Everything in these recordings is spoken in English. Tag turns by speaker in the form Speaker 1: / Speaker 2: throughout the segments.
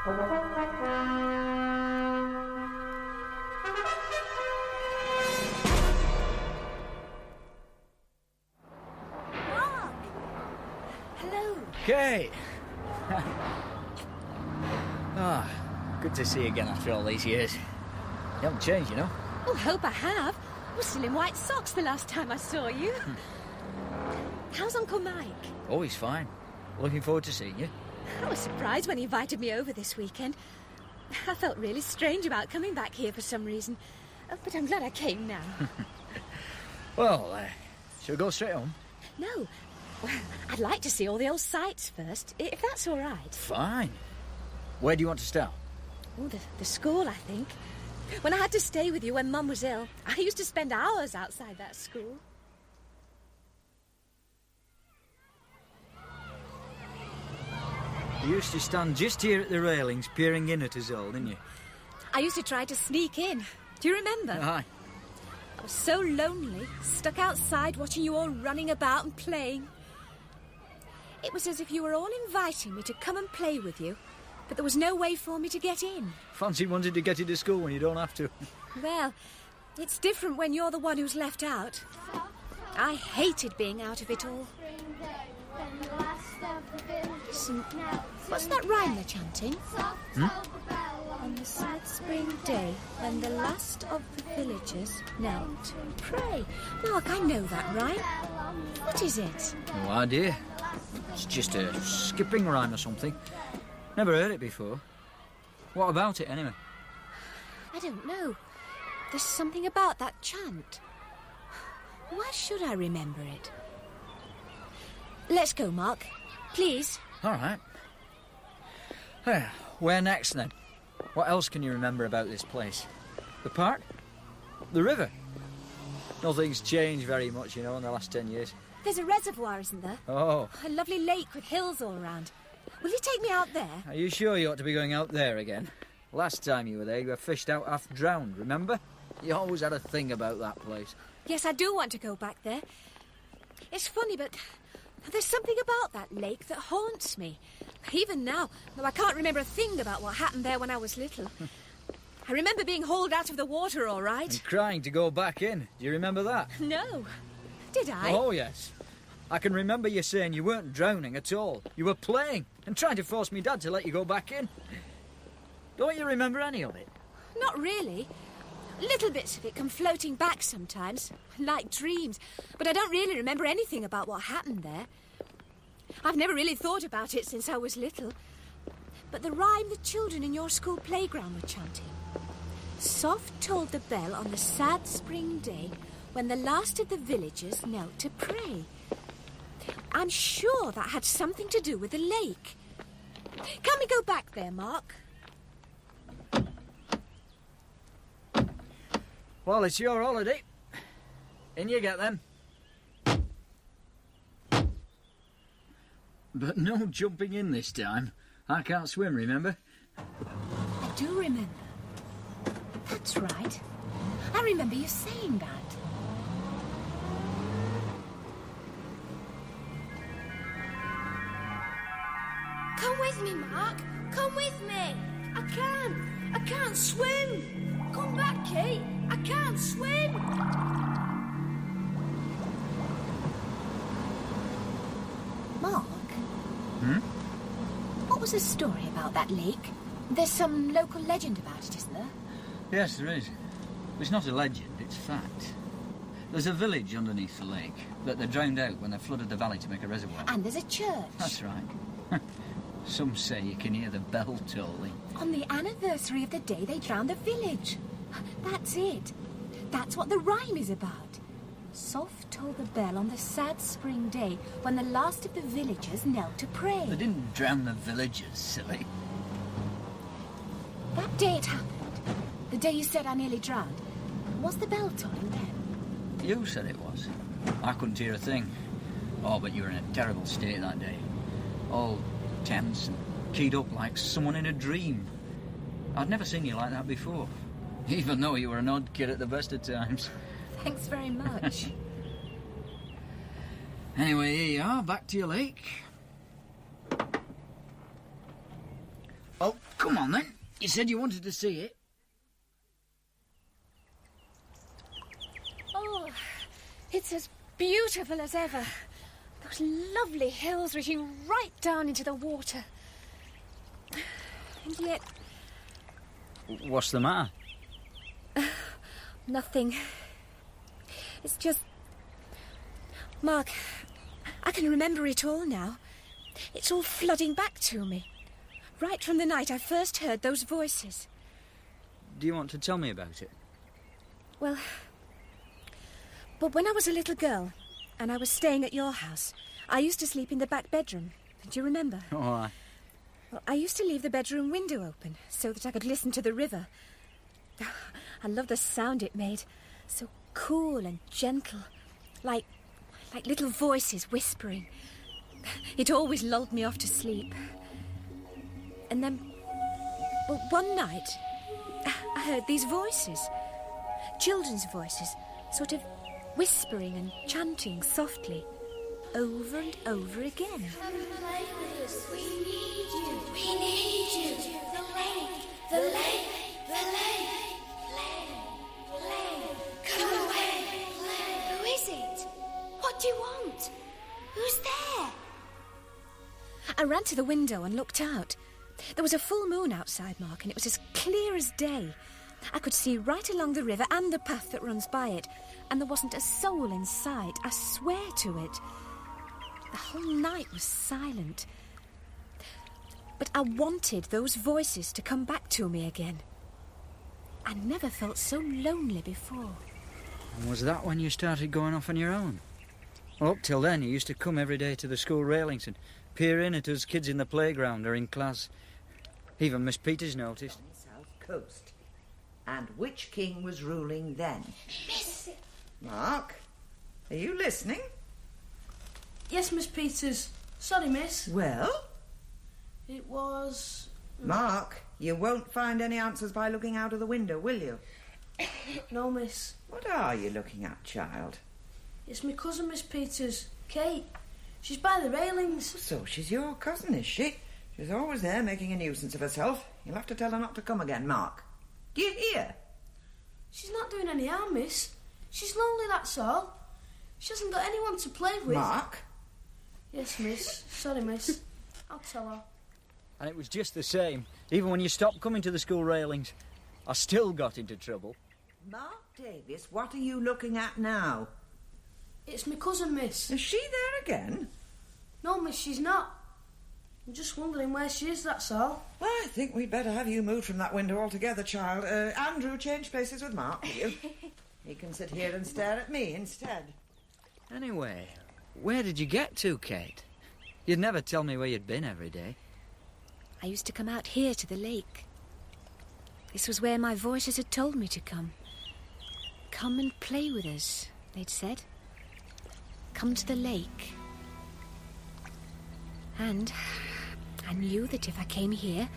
Speaker 1: Kate! Good to see you again after all these years. You haven't changed, you know.
Speaker 2: Oh, hope I have. I was still in white socks the last time I saw you. How's Uncle Mike?
Speaker 1: Oh, he's fine. Looking forward to seeing you.
Speaker 2: I was surprised when he invited me over this weekend. I felt really strange about coming back here for some reason. But I'm glad I came now.
Speaker 1: Well, shall we go straight home?
Speaker 2: No. Well, I'd like to see all the old sights first, if that's all right.
Speaker 1: Fine. Where do you want to start?
Speaker 2: Oh, the school, I think. When I had to stay with you when Mum was ill, I used to spend hours outside that school.
Speaker 1: You used to stand just here at the railings, peering in at us all, didn't you?
Speaker 2: I used to try to sneak in. Do you remember?
Speaker 1: Aye.
Speaker 2: I was so lonely, stuck outside watching you all running about and playing. It was as if you were all inviting me to come and play with you, but there was no way for me to get in.
Speaker 1: Fancy wanting to get into school when you don't have to.
Speaker 2: Well, it's different when you're the one who's left out. I hated being out of it all. Listen, what's that rhyme they're chanting? On the sad spring day, when the last of the villagers knelt to pray. Mark, I know that rhyme. What is it?
Speaker 1: No idea. It's just a skipping rhyme or something. Never heard it before. What about it, anyway?
Speaker 2: I don't know. There's something about that chant. Why should I remember it? Let's go, Mark. Please.
Speaker 1: All right. Where next, then? What else can you remember about this place? The park? The river? Nothing's changed very much, you know, in the last 10 years.
Speaker 2: There's a reservoir, isn't there?
Speaker 1: Oh.
Speaker 2: A lovely lake with hills all around. Will you take me out there?
Speaker 1: Are you sure you ought to be going out there again? Last time you were there, you were fished out half drowned, remember? You always had a thing about that place.
Speaker 2: Yes, I do want to go back there. It's funny, but there's something about that lake that haunts me. Even now, though I can't remember a thing about what happened there when I was little. I remember being hauled out of the water, all right.
Speaker 1: And crying to go back in. Do you remember that?
Speaker 2: No. Did I?
Speaker 1: Oh, yes. I can remember you saying you weren't drowning at all. You were playing and trying to force me Dad to let you go back in. Don't you remember any of it?
Speaker 2: Not really. Little bits of it come floating back sometimes, like dreams. But I don't really remember anything about what happened there. I've never really thought about it since I was little. But the rhyme the children in your school playground were chanting. Soft tolled the bell on the sad spring day when the last of the villagers knelt to pray. I'm sure that had something to do with the lake. Can we go back there, Mark?
Speaker 1: Well, it's your holiday. In you get then. But no jumping in this time. I can't swim, remember?
Speaker 2: I do remember. That's right. I remember you saying that.
Speaker 3: Come with me, Mark. Come with me. I can't swim. Come back, Kate. I can't swim.
Speaker 2: Mark? What was the story about that lake? There's some local legend about it, isn't there?
Speaker 1: Yes, there is. It's not a legend, it's fact. There's a village underneath the lake that they drowned out when they flooded the valley to make a reservoir.
Speaker 2: And there's a church.
Speaker 1: That's right. Some say you can hear the bell tolling.
Speaker 2: On the anniversary of the day they drowned the village. That's it. That's what the rhyme is about. Soft tolled the bell on the sad spring day when the last of the villagers knelt to pray.
Speaker 1: They didn't drown the villagers, silly.
Speaker 2: That day it happened, the day you said I nearly drowned, was the bell tolling then?
Speaker 1: You said it was. I couldn't hear a thing. Oh, but you were in a terrible state that day. All tense and keyed up like someone in a dream. I'd never seen you like that before, even though you were an odd kid at the best of times.
Speaker 2: Thanks very much.
Speaker 1: Anyway, here you are, back to your lake. Oh, come on then. You said you wanted to see it.
Speaker 2: Oh, it's as beautiful as ever. Those lovely hills reaching right down into the water. And yet...
Speaker 1: What's the matter?
Speaker 2: Nothing. It's just... Mark, I can remember it all now. It's all flooding back to me. Right from the night I first heard those voices.
Speaker 1: Do you want to tell me about it?
Speaker 2: Well... But when I was a little girl, and I was staying at your house, I used to sleep in the back bedroom. Do you remember?
Speaker 1: Oh, aye.
Speaker 2: Well, I used to leave the bedroom window open so that I could listen to the river. I love the sound it made. So cool and gentle. Like little voices whispering. It always lulled me off to sleep. And then, well, one night, I heard these voices. Children's voices, sort of whispering and chanting softly, over and over again.
Speaker 3: Come play with us. We need you. We need you. The lake. The lake. The lake. Play. Come away. Play. Who is it? What do you want? Who's there?
Speaker 2: I ran to the window and looked out. There was a full moon outside, Mark, and it was as clear as day. I could see right along the river and the path that runs by it, and there wasn't a soul in sight, I swear to it. The whole night was silent. But I wanted those voices to come back to me again. I never felt so lonely before.
Speaker 1: And was that when you started going off on your own? Well, up till then, you used to come every day to the school railings and peer in at us kids in the playground or in class. Even Miss Peters noticed.
Speaker 4: On the south coast. And which king was ruling then?
Speaker 3: Miss.
Speaker 4: Mark, are you listening?
Speaker 5: Yes, Miss Peters. Sorry, miss.
Speaker 4: Well?
Speaker 5: It was...
Speaker 4: Mark, you won't find any answers by looking out of the window, will you?
Speaker 5: No, miss.
Speaker 4: What are you looking at, child?
Speaker 5: It's my cousin, Miss Peters. Kate. She's by the railings.
Speaker 4: So she's your cousin, is she? She's always there making a nuisance of herself. You'll have to tell her not to come again, Mark. Do you hear?
Speaker 5: She's not doing any harm, miss. She's lonely, that's all. She hasn't got anyone to play with.
Speaker 4: Mark?
Speaker 5: Yes, miss. Sorry, miss. I'll tell her.
Speaker 1: And it was just the same. Even when you stopped coming to the school railings, I still got into trouble.
Speaker 4: Mark Davis, what are you looking at now?
Speaker 5: It's my cousin, miss.
Speaker 4: Is she there again?
Speaker 5: No, miss, she's not. I'm just wondering where she is, that's all.
Speaker 4: I think we'd better have you moved from that window altogether, child. Andrew, change places with Mark, will you? He can sit here and stare at me instead.
Speaker 1: Anyway, where did you get to, Kate? You'd never tell me where you'd been every day.
Speaker 2: I used to come out here to the lake. This was where my voices had told me to come. Come and play with us, they'd said. Come to the lake. And I knew that if I came here,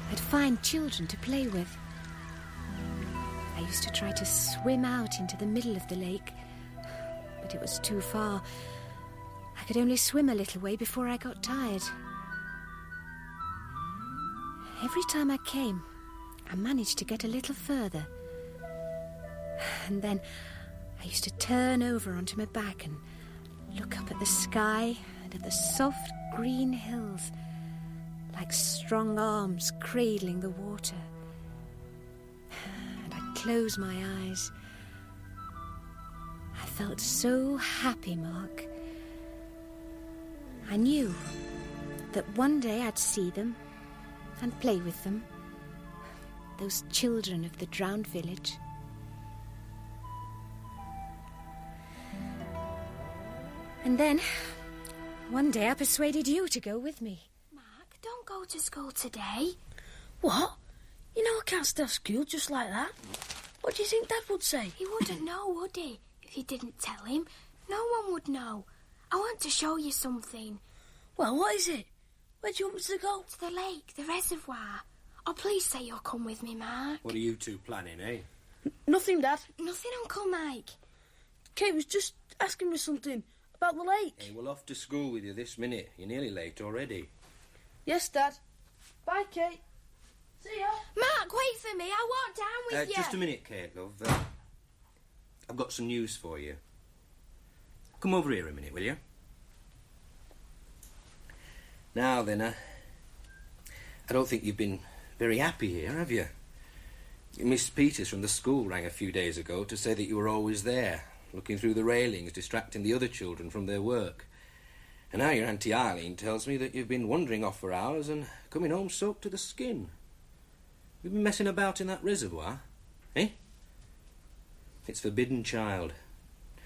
Speaker 2: I'd find children to play with. I used to try to swim out into the middle of the lake, but it was too far. I could only swim a little way before I got tired. Every time I came, I managed to get a little further. And then I used to turn over onto my back and look up at the sky and at the soft green hills, like strong arms cradling the water. And I'd close my eyes. I felt so happy, Mark. I knew that one day I'd see them and play with them, those children of the drowned village. And then, one day I persuaded you to go with me.
Speaker 3: Mark, don't go to school today.
Speaker 5: What? You know I can't stay off school just like that. What do you think Dad would say?
Speaker 3: He wouldn't know, would he? If you didn't tell him, no one would know. I want to show you something.
Speaker 5: Well, what is it? Where do you want me to go?
Speaker 3: To the lake, the reservoir. Oh, please say you'll come with me, Mark.
Speaker 6: What are you two planning, eh?
Speaker 5: Nothing, Dad.
Speaker 3: Nothing, Uncle Mike.
Speaker 5: Kate was just asking me something about the lake.
Speaker 6: Hey, we'll off to school with you this minute. You're nearly late already.
Speaker 5: Yes, Dad. Bye, Kate. See ya.
Speaker 3: Mark, wait for me. I'll walk down with you.
Speaker 6: Just a minute, Kate, love. I've got some news for you. Come over here a minute, will you? Now then, I don't think you've been very happy here, have you? Miss Peters from the school rang a few days ago to say that you were always there, looking through the railings, distracting the other children from their work. And now your Auntie Eileen tells me that you've been wandering off for hours and coming home soaked to the skin. You've been messing about in that reservoir, eh? It's forbidden, child.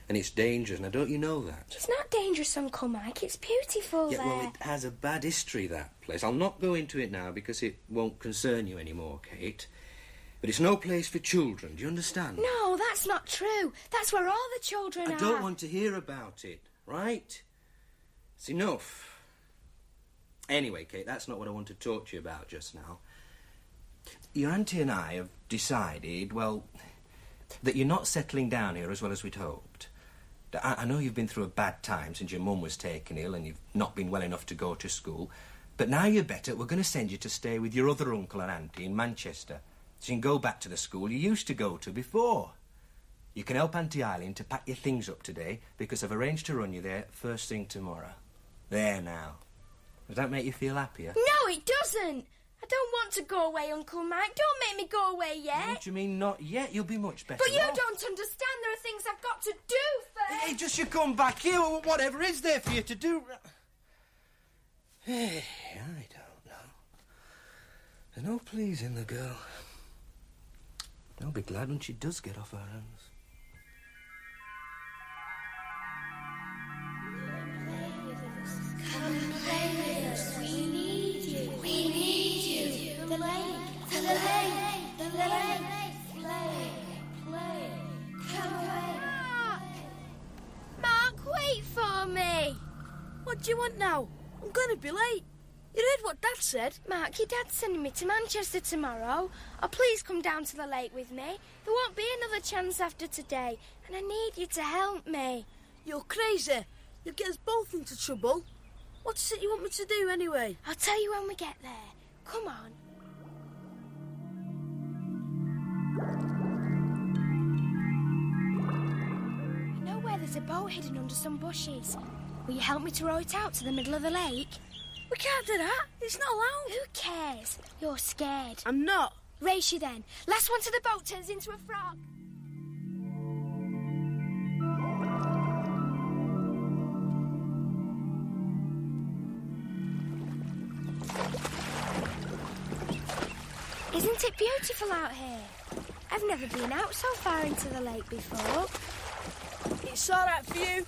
Speaker 6: And it's dangerous, now don't you know that?
Speaker 3: It's not dangerous, Uncle Mike. It's beautiful there.
Speaker 6: Well, it has a bad history, that place. I'll not go into it now because it won't concern you anymore, Kate. But it's no place for children, do you understand?
Speaker 3: No, that's not true. That's where all the children are.
Speaker 6: I don't want to hear about it, right? It's enough. Anyway, Kate, that's not what I want to talk to you about just now. Your auntie and I have decided, well, that you're not settling down here as well as we'd hoped. I know you've been through a bad time since your mum was taken ill and you've not been well enough to go to school. But now you're better, we're going to send you to stay with your other uncle and auntie in Manchester. So you can go back to the school you used to go to before. You can help Auntie Eileen to pack your things up today because I've arranged to run you there first thing tomorrow. There now. Does that make you feel happier?
Speaker 3: No, it doesn't. I don't want to go away, Uncle Mike. Don't make me go away yet.
Speaker 6: What do you mean not yet? You'll be much better
Speaker 3: But you
Speaker 6: off.
Speaker 3: don't understand. There are things I've got to do first.
Speaker 6: Hey, just you come back here. Whatever is there for you to do? Hey, I don't know. There's no pleasing the girl. I'll be glad when she does get off her hands.
Speaker 3: Come play with us. We need you. We need you. The lake. The lake. The lake. Play. Come away. Mark, wait for me.
Speaker 5: What do you want now? I'm going to be late. You heard what Dad said?
Speaker 3: Mark, your dad's sending me to Manchester tomorrow. Oh, please come down to the lake with me. There won't be another chance after today, and I need you to help me.
Speaker 5: You're crazy. You'll get us both into trouble. What is it you want me to do anyway?
Speaker 3: I'll tell you when we get there. Come on. I know where there's a boat hidden under some bushes. Will you help me to row it out to the middle of the lake?
Speaker 5: We can't do that. It's not allowed.
Speaker 3: Who cares? You're scared.
Speaker 5: I'm not.
Speaker 3: Race you then. Last one to the boat turns into a frog. Isn't it beautiful out here? I've never been out so far into the lake before.
Speaker 5: It's all right for you.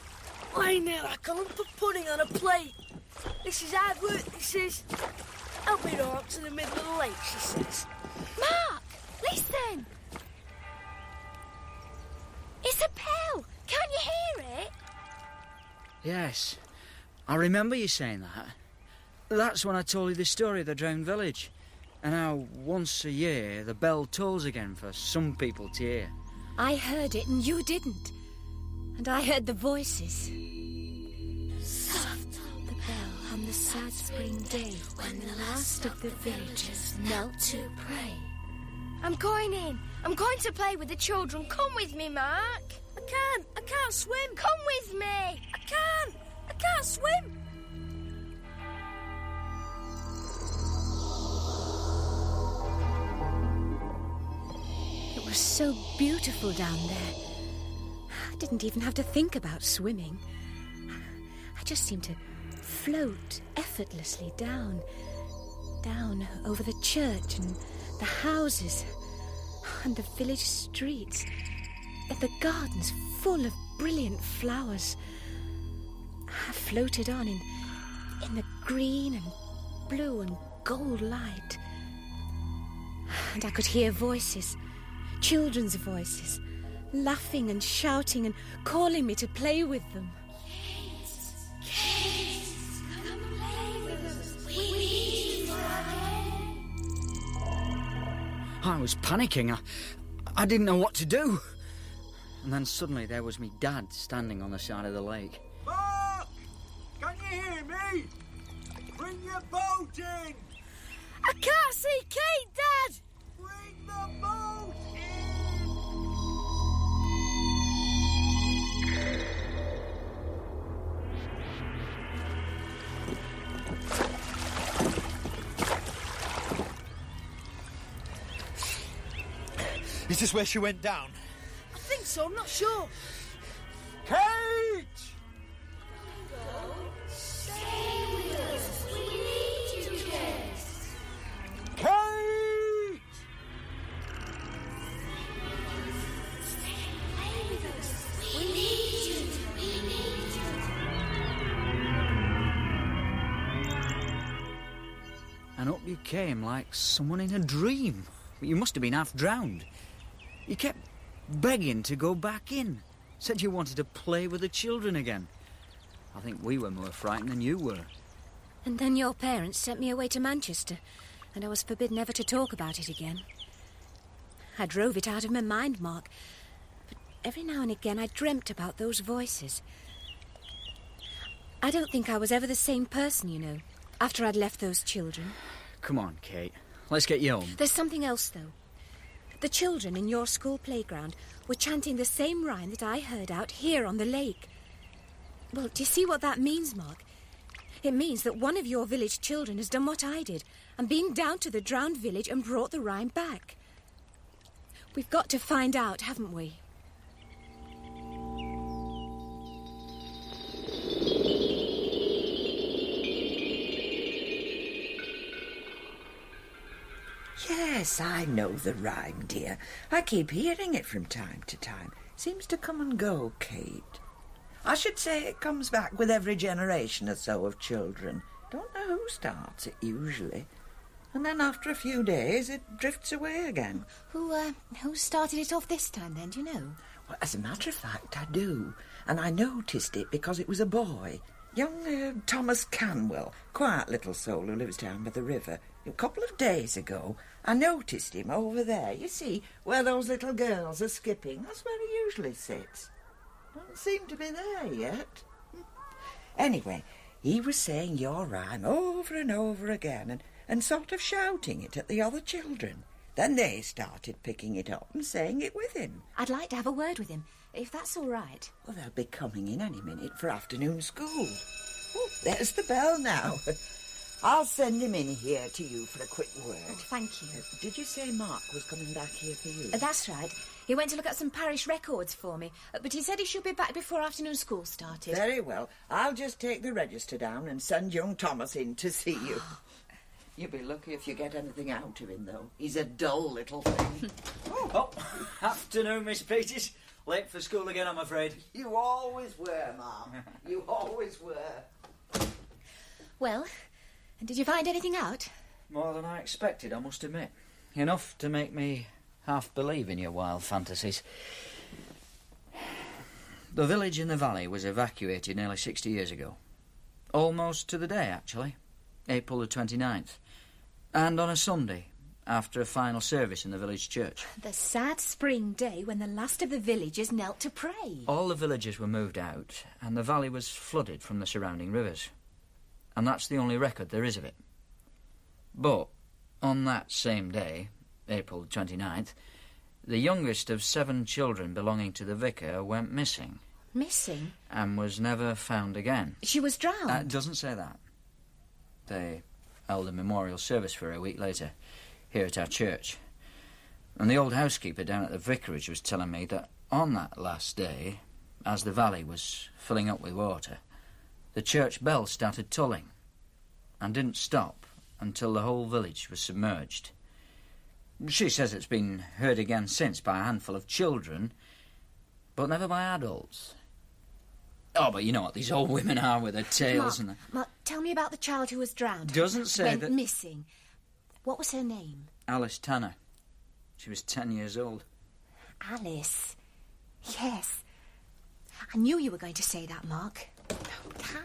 Speaker 5: Lying there like a lump of pudding on a plate. This is hard work, this is. Help me row up to the middle of the lake, she says.
Speaker 3: Mark, listen. It's a bell. Can't you hear it?
Speaker 1: Yes, I remember you saying that. That's when I told you the story of the drowned village. And how once a year the bell tolls again for some people to hear.
Speaker 2: I heard it and you didn't. And I heard the voices. Soft tolled the bell on the sad spring day when the last of the villagers knelt to pray.
Speaker 3: I'm going in. I'm going to play with the children. Come with me, Mark.
Speaker 5: I can't swim.
Speaker 3: Come with me.
Speaker 5: I can't swim.
Speaker 2: It was so beautiful down there. I didn't even have to think about swimming. I just seemed to float effortlessly down over the church and the houses and the village streets and the gardens full of brilliant flowers. I floated on in the green and blue and gold light. And I could hear voices, children's voices, laughing and shouting and calling me to play with them.
Speaker 3: Kate, come play with us. We need you for our game.
Speaker 1: I was panicking. I didn't know what to do. And then suddenly there was me dad standing on the side of the lake.
Speaker 7: Mark! Can you hear me? Bring your boat in!
Speaker 5: I can't see Kate, Dad!
Speaker 7: Bring the boat in! Is this where she went down?
Speaker 5: I think so, I'm not sure.
Speaker 7: Kate!
Speaker 3: Stay with us. We need you, Kate.
Speaker 7: Kate!
Speaker 3: Stay with us. We need you. We need you.
Speaker 1: And up you came like someone in a dream. You must have been half drowned. You kept begging to go back in. Said you wanted to play with the children again. I think we were more frightened than you were.
Speaker 2: And then your parents sent me away to Manchester, and I was forbidden ever to talk about it again. I drove it out of my mind, Mark, but every now and again I dreamt about those voices. I don't think I was ever the same person, you know, after I'd left those children.
Speaker 1: Come on, Kate. Let's get you home.
Speaker 2: There's something else, though. The children in your school playground were chanting the same rhyme that I heard out here on the lake. Well, do you see what that means, Mark? It means that one of your village children has done what I did and been down to the drowned village and brought the rhyme back. We've got to find out, haven't we?
Speaker 4: Yes, I know the rhyme, dear. I keep hearing it from time to time. Seems to come and go, Kate. I should say it comes back with every generation or so of children. Don't know who starts it, usually. And then after a few days, it drifts away again.
Speaker 2: Who started it off this time, then, do you know?
Speaker 4: Well, as a matter of fact, I do. And I noticed it because it was a boy. Young Thomas Canwell, quiet little soul who lives down by the river. A couple of days ago, I noticed him over there. You see, where those little girls are skipping. That's where he usually sits. Doesn't seem to be there yet. Anyway, he was saying your rhyme over and over again and sort of shouting it at the other children. Then they started picking it up and saying it with him.
Speaker 2: I'd like to have a word with him, if that's all right.
Speaker 4: Well, they'll be coming in any minute for afternoon school. Oh, there's the bell now. I'll send him in here to you for a quick word.
Speaker 2: Oh, thank you.
Speaker 4: Did you say Mark was coming back here for you?
Speaker 2: That's right. He went to look at some parish records for me, but he said he should be back before afternoon school started.
Speaker 4: Very well. I'll just take the register down and send young Thomas in to see you. You'll be lucky if you get anything out of him, though. He's a dull little thing.
Speaker 1: Oh, afternoon, Miss Peters. Late for school again, I'm afraid.
Speaker 4: You always were, Ma'am. You always were.
Speaker 2: Well, and did you find anything out?
Speaker 1: More than I expected, I must admit. Enough to make me half believe in your wild fantasies. The village in the valley was evacuated nearly 60 years ago. Almost to the day, actually. April the 29th. And on a Sunday, after a final service in the village church.
Speaker 2: The sad spring day when the last of the villagers knelt to pray.
Speaker 1: All the villagers were moved out, and the valley was flooded from the surrounding rivers. And that's the only record there is of it. But on that same day, April 29th, the youngest of 7 children belonging to the vicar went missing.
Speaker 2: Missing?
Speaker 1: And was never found again.
Speaker 2: She was drowned?
Speaker 1: It doesn't say that. They held a memorial service for her a week later, here at our church. And the old housekeeper down at the vicarage was telling me that on that last day, as the valley was filling up with water, the church bell started tolling and didn't stop until the whole village was submerged. She says it's been heard again since by a handful of children, but never by adults. Oh, but you know what these old women are with their tales and...
Speaker 2: Mark, tell me about the child who was drowned.
Speaker 1: Doesn't say
Speaker 2: went
Speaker 1: that...
Speaker 2: missing. What was her name?
Speaker 1: Alice Tanner. She was 10 years old.
Speaker 2: Alice. Yes. I knew you were going to say that, Mark. How?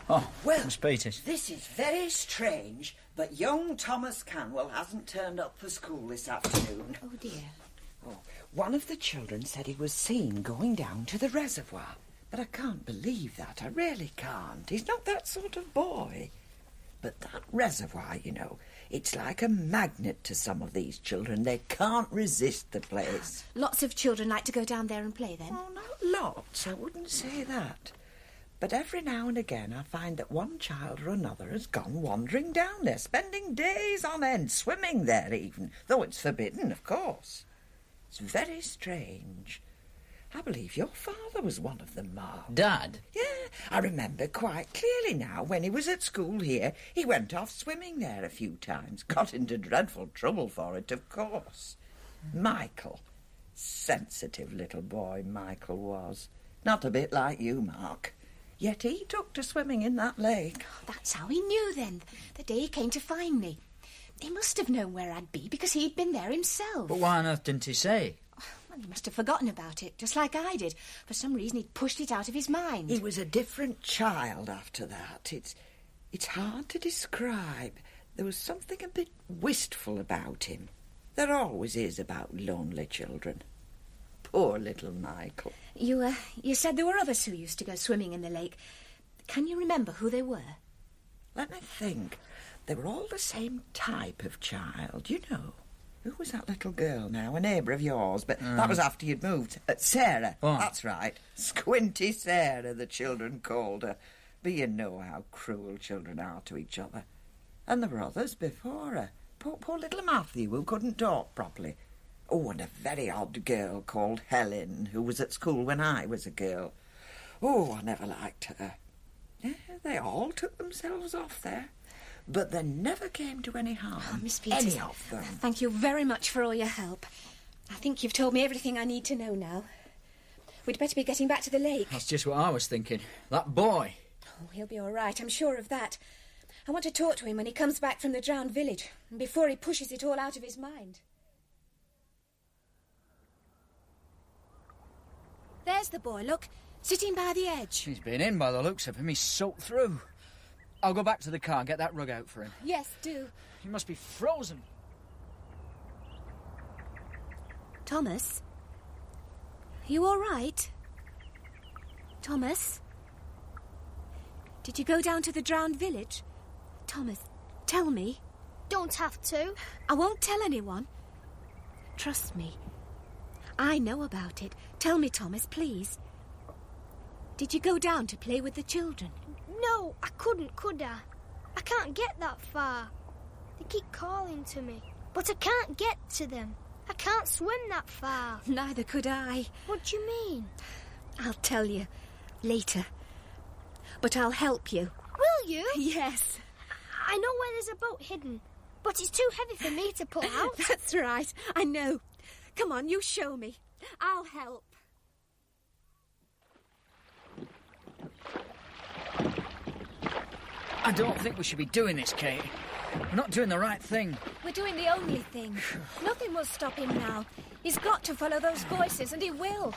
Speaker 1: Oh,
Speaker 4: Well,
Speaker 1: Miss Peters.
Speaker 4: This is very strange, but young Thomas Canwell hasn't turned up for school this afternoon.
Speaker 2: Oh, dear.
Speaker 4: Oh, one of the children said he was seen going down to the reservoir. But I can't believe that. I really can't. He's not that sort of boy. But that Reservoir, you know. It's like a magnet to some of these children. They can't resist the place.
Speaker 2: Lots of children like to go down there and play then?
Speaker 4: Oh, not lots, I wouldn't say that. But every now and again I find that one child or another has gone wandering down there, spending days on end, swimming there even, though it's forbidden, of course. It's very strange. I believe your father was one of them, Mark.
Speaker 1: Dad?
Speaker 4: Yeah, I remember quite clearly now. When he was at school here, he went off swimming there a few times. Got into dreadful trouble for it, of course. Michael. Sensitive little boy, Michael was. Not a bit like you, Mark. Yet he took to swimming in that lake.
Speaker 2: That's how he knew then, the day he came to find me. He must have known where I'd be because he'd been there himself.
Speaker 1: But why on earth didn't he say?
Speaker 2: Well, he must have forgotten about it, just like I did. For some reason, he'd pushed it out of his mind.
Speaker 4: He was a different child after that. It's hard to describe. There was something a bit wistful about him. There always is about lonely children. Poor little Michael.
Speaker 2: You said there were others who used to go swimming in the lake. Can you remember who they were?
Speaker 4: Let me think. They were all the same type of child, you know. Who was that little girl now? A neighbour of yours, but that was after you'd moved. Sarah.
Speaker 1: What?
Speaker 4: That's right. Squinty Sarah, the children called her. But you know how cruel children are to each other. And there were others before her. Poor little Matthew, who couldn't talk properly. Oh, and a very odd girl called Helen, who was at school when I was a girl. Oh, I never liked her. Yeah, they all took themselves off there. But they never came to any harm.
Speaker 2: Oh, Miss Peters,
Speaker 4: any of them.
Speaker 2: Thank you very much for all your help. I think you've told me everything I need to know now. We'd better be getting back to the lake.
Speaker 1: That's just what I was thinking. That boy.
Speaker 2: Oh, he'll be all right, I'm sure of that. I want to talk to him when he comes back from the drowned village, and before he pushes it all out of his mind. There's the boy, look, sitting by the edge.
Speaker 1: He's been in by the looks of him. He's soaked through. I'll go back to the car and get that rug out for him.
Speaker 2: Yes, do.
Speaker 1: He must be frozen.
Speaker 2: Thomas? Are you all right? Thomas? Did you go down to the drowned village? Thomas, tell me.
Speaker 3: Don't have to.
Speaker 2: I won't tell anyone. Trust me. I know about it. Tell me, Thomas, please. Did you go down to play with the children?
Speaker 3: No, I couldn't, could I? I can't get that far. They keep calling to me, but I can't get to them. I can't swim that far.
Speaker 2: Neither could I.
Speaker 3: What do you mean?
Speaker 2: I'll tell you later. But I'll help you.
Speaker 3: Will you?
Speaker 2: Yes.
Speaker 3: I know where there's a boat hidden, but it's too heavy for me to pull out.
Speaker 2: That's right. I know. Come on, you show me. I'll help.
Speaker 1: I don't think we should be doing this, Kate. We're not doing the right thing.
Speaker 2: We're doing the only thing. Nothing will stop him now. He's got to follow those voices, and he will.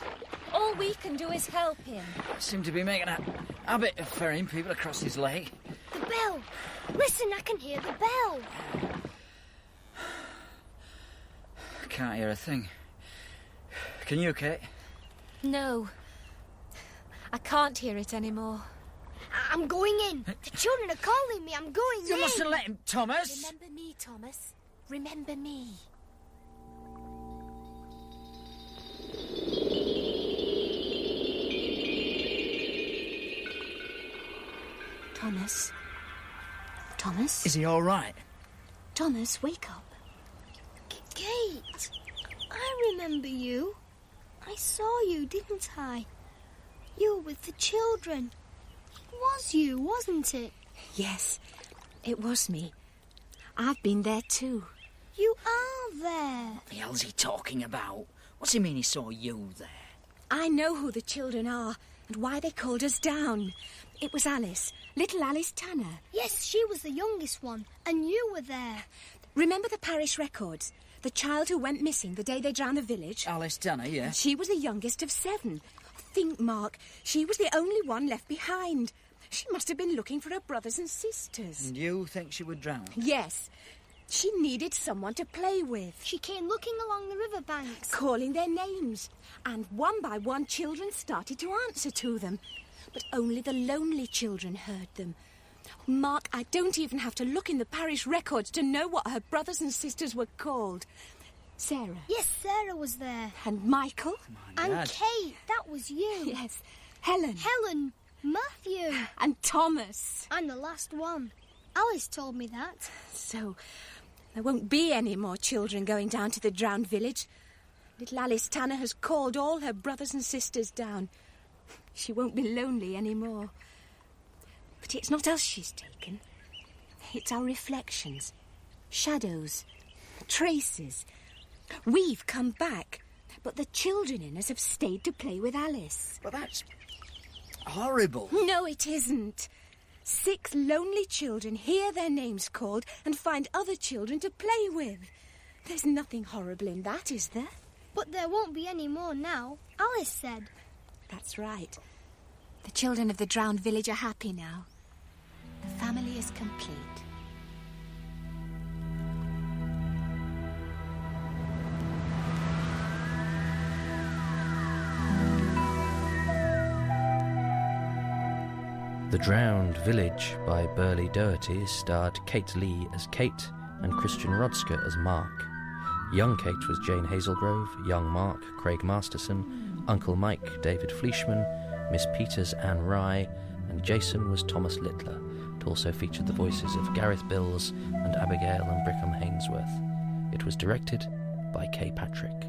Speaker 2: All we can do is help him.
Speaker 1: I seem to be making a habit of ferrying people across this lake.
Speaker 3: The bell. Listen, I can hear the bell.
Speaker 1: I can't hear a thing. Can you, Kate?
Speaker 2: No. I can't hear it anymore.
Speaker 3: I'm going in. The children are calling me. I'm going in.
Speaker 1: You mustn't let him, Thomas.
Speaker 2: Remember me, Thomas. Remember me. Thomas? Thomas?
Speaker 1: Is he all right?
Speaker 2: Thomas, wake up.
Speaker 3: Kate, I remember you. I saw you, didn't I? You were with the children. It was you, wasn't it?
Speaker 2: Yes, it was me. I've been there too.
Speaker 3: You are there.
Speaker 1: What the hell's he talking about? What's he mean he saw you there?
Speaker 2: I know who the children are and why they called us down. It was Alice, little Alice Tanner.
Speaker 3: Yes, she was the youngest one, and you were there.
Speaker 2: Remember the parish records? The child who went missing the day they drowned the village?
Speaker 1: Alice Tanner, yeah.
Speaker 2: She was the youngest of 7. Think, Mark, she was the only one left behind. She must have been looking for her brothers and sisters.
Speaker 1: And you think she would drown?
Speaker 2: Yes. She needed someone to play with.
Speaker 3: She came looking along the riverbanks,
Speaker 2: calling their names. And one by one, children started to answer to them. But only the lonely children heard them. Mark, I don't even have to look in the parish records to know what her brothers and sisters were called. Sarah.
Speaker 8: Yes, Sarah was there.
Speaker 2: And Michael.
Speaker 8: And
Speaker 1: Dad.
Speaker 8: Kate, that was you.
Speaker 2: Yes. Helen.
Speaker 8: Helen, Matthew.
Speaker 2: And Thomas.
Speaker 8: I'm the last one. Alice told me that.
Speaker 2: So, there won't be any more children going down to the drowned village. Little Alice Tanner has called all her brothers and sisters down. She won't be lonely anymore. But it's not us she's taken. It's our reflections, shadows, traces. We've come back, but the children in us have stayed to play with Alice.
Speaker 1: But that's horrible.
Speaker 2: No, it isn't. 6 lonely children hear their names called and find other children to play with. There's nothing horrible in that, is there?
Speaker 8: But there won't be any more now, Alice said.
Speaker 2: That's right. The children of the drowned village are happy now. The family is complete.
Speaker 9: The Drowned Village by Berlie Doherty starred Kate Lee as Kate and Christian Rodska as Mark. Young Kate was Jane Hazelgrove, young Mark, Craig Masterson, Uncle Mike, David Fleeshman, Miss Peters, Anne Rye, and Jason was Thomas Littler. It also featured the voices of Gareth Bills and Abigail and Brickham Hainsworth. It was directed by Kay Patrick.